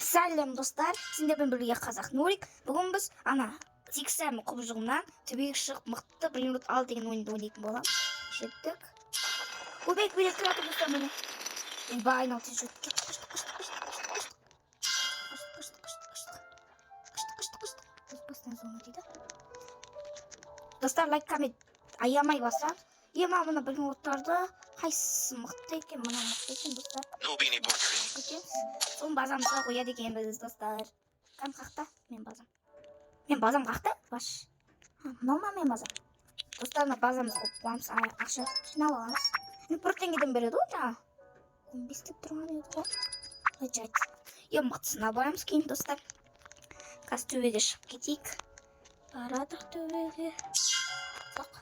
Сәлем достар, сендермен бірге қазақ Нурик. Бүгін біз ана сексен құбыжығынан түбек шығып мықты бір минут ал деген ойынды ойнайтын боламыз. Жеттік. Көбек билет тұрады достар мені. Айналып тез жеттік. Бастан соңы дейді. Достар, лайк, коммент аямай басар. Ема мына бір минуттарды қайсысы мықты екен, мына мықты екен достар. Соның базамызға қояды екенбіз достар. Кім қақта? Мен базам. Мен базам қақта? Баш. Мынау ма мен базам? Достар, мына базамызға қойып қоямыз. Ақша жинап аламыз. Мен 1 теңгеден береді ғой жаңа. 15 деп тұрған еді ғой. Жайт. Ең мықтысына барамыз кейін достар. Қазір төбеге шығып кетейік. Барадық төбеге. Жоқ.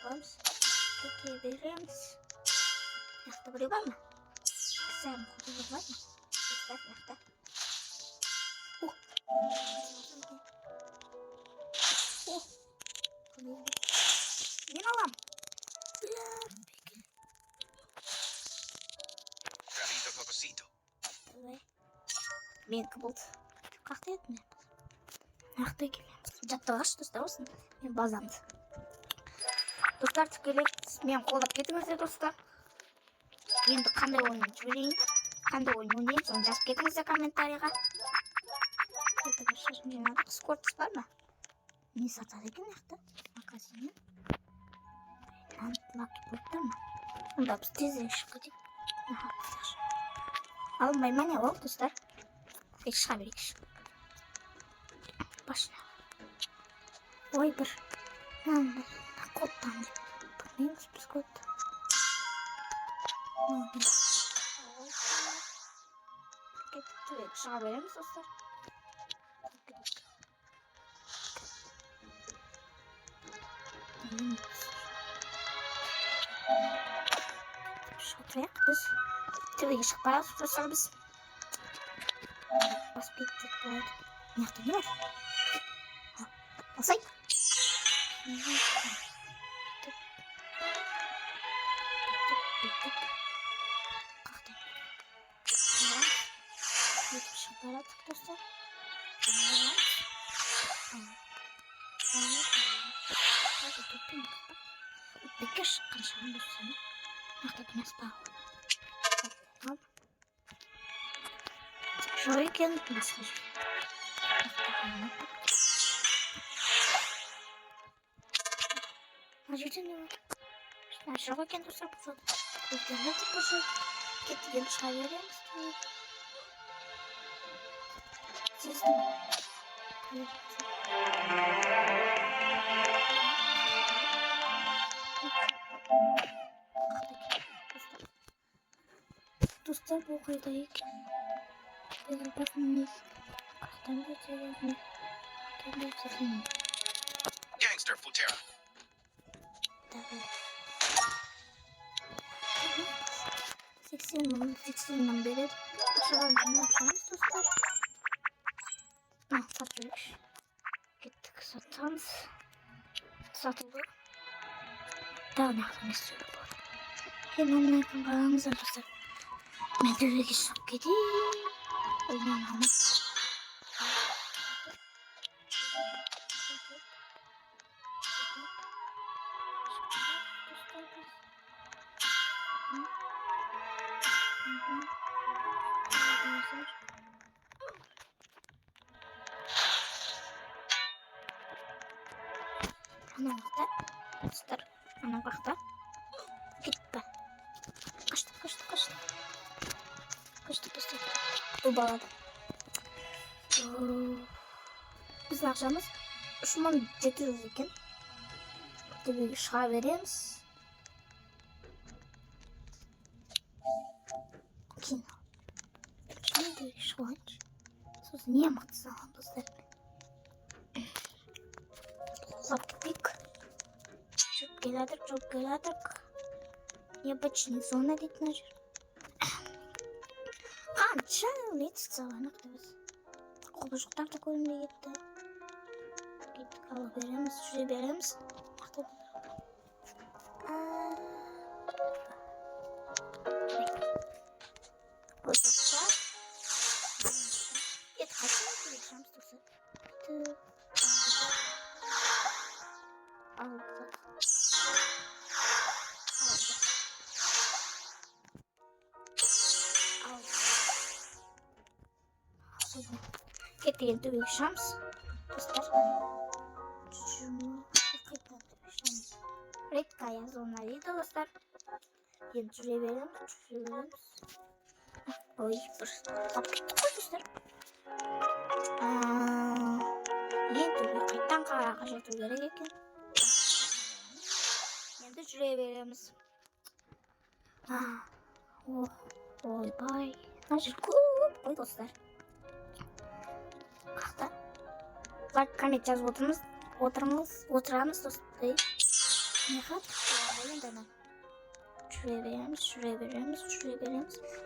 Қоямыз. Кете береміз. Яқты біреу бар ма? Сәлем құбыжық бар ма? Достар, яқта. Мен алам. Менікі болды. Қақта еді мен? Нақты екен мен. Жаттығаш достар осыны. Мен базамды. Достар, тікелек мен қолдап кетіңіздер достар. Енді қандай ойын жіберейін? Қандай ойын ойнайын? Соны жазып кетіңіздер комментарийға. Шашын жинадық. Скортс бар ма? Не сатады екен яқты? Магазиннен. Лаки бұлттар ма? Онда біз тезірек шығып кетейік. Алынбай ма не ол достар? Шыға берейікші. Башына. Ой, бір. Коттан деп. Білмейміз біз котты. Кеттік. Шыға береміз достар. Шатырайық біз. Төбеге шығып барамыз достар біз. Басып кеттік болады. Неғді не бар? Алсай. Қақтай. Етіп шығып барадық достар. Өтпекке шыққан шағын достар. Нақты дұмас бау. Жоқ екен, басқа жоқ. Мына жерде не бар? Жоқ екен достар бұл жолда. Өйткені деп бұл жол. Кеттіген шыға береміз. Сездің. Достар, бұл қайда екен? Gangster Futera. Давай. 80 береді. Ақшаға жинап достар. Сатып кеттік, сатамыз. Сатылды. Дағы неғылы не сөйлі болады. Енді мұнайдың бағаңыздар достар. Мен төбеге шығып кетейін. Ойнан алмас. Ана бақта. Достар, ана бақта. Кетті. Қашты. Бұл балады. Біздің ақшамыз 3700 екен. Төбеге шыға береміз. Кейін төбеге шығайыншы. Сосын не мықты салам достар. Құлап кетпейік. Жүріп келедік. Необычный зона дейді мына жер. Қанша летіс салайық біз. Құбыжықтар да көрінбей кетті. Кеттік алып береміз, жүре береміз. Құбыжықтар. Kaçıncı şans dostlar? Aldık. Кеткен түбек шамс достар. Редка yazılma видео достар. Енді жүре береміз. Ой, бір тап кетті ғой достар. Енді қайттан қараға жету керек екен. Енді жүре береміз. Ойбай, мына жер көп қой достар. Қақта лайк коммент жазып отырамыз достар. Не хат? Енді жүре береміз.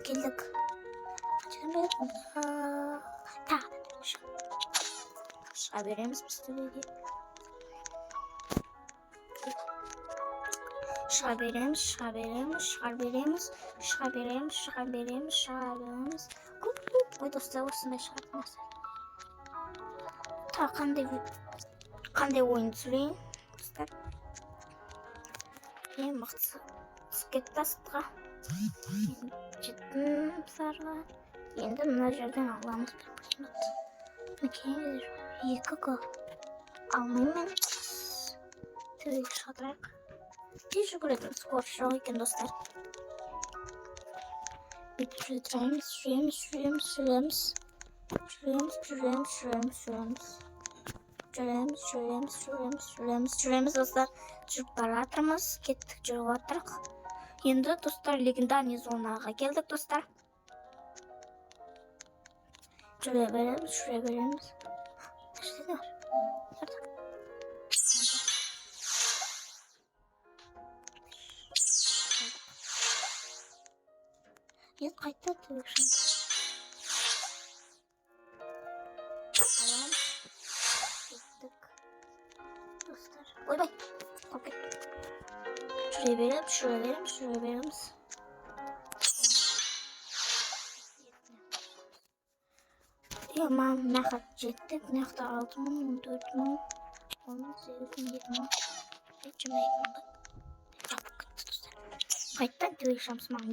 Келдік. Қачадан бері тағы да шыға береміз біз төбеге. Шыға береміз. Ой достар, осындай шығатын нәрсе. Тағы қандай ойын түсірейін достар. Ең мықтысы кетті астыға. Жеттім сарға. Енді мына жерден аламыз бір қызмет. Мінекей 2 алмаймен төбеге шығарайық. Тез жүгіретін скорость жоқ екен достар. Бүйтіп жүреміз достар. Жүріп бара жатырмыз, кеттік жүріп жатырық. Енді достар легендарный зонаға келдік достар. Жүре береміз. Нәрседе бар? Енді қайтта төбек шамс. Ойбай, қоп кетті. Жүре береміз. Мына жаққа жеттік. Мына жақта 6 мың, 14 мың, 10 мың, 8 мың, 7 мың, 22 мыңға жабып кетті достар. Қайттан төбек шамс маған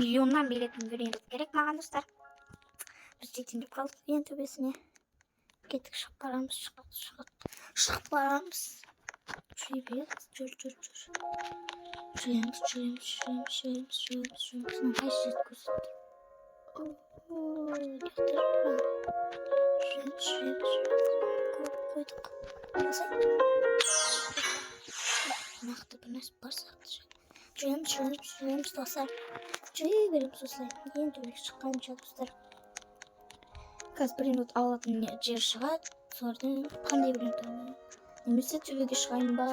миллионнан беретін грейндік керек маған достар. Біз жетейін деп қалдық ең төбесіне. Кеттік, шығып барамыз. Жүре береміз. Жүреміз. Мына қай жерді көрсетті. Қойдық. Нақты бір нәрсе бар сияқты. Жүреміз достар. Жүре береміз осылай. Ең төбеге шыққанша достар. Қазір бір минут алатын жер шығады. Солардан қандай бір минут алайын. Немесе төбеге шығайын ба?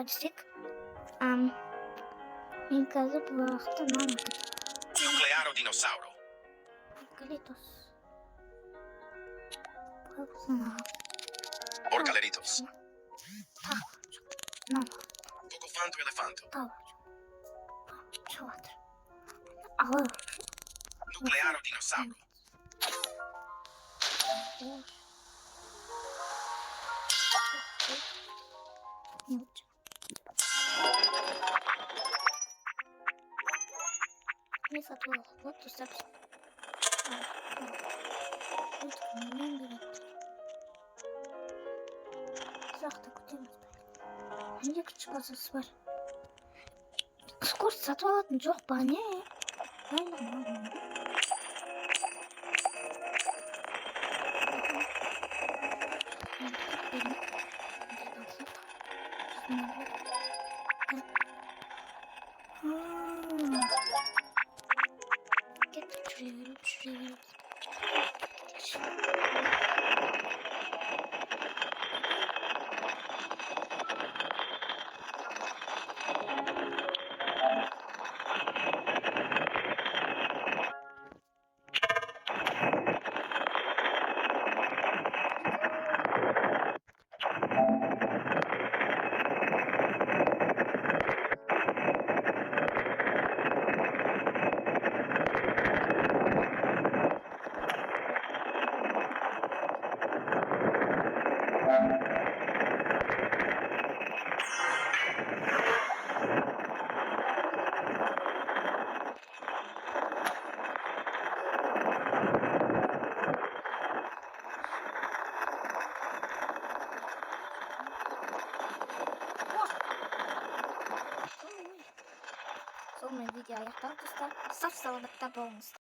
Десек, мен қазір бұл уақытта Nuclear o dinossauro? Orcalitos. Orcaleritos. No. Cocofant o elefante. Tamam. Çıvadır. Ağır. Nuclear o dinossauro. Ne olacak? Ne satıyor? Вот достаточно. Вот менен берет. Завтра күтеміз. Неге күтіп базасы бар? Скорость сатып алатын жоқ па не? Кетіп жүре беріп. Сонымен видео аяқталды достар. Сау саламатта болыңыздар.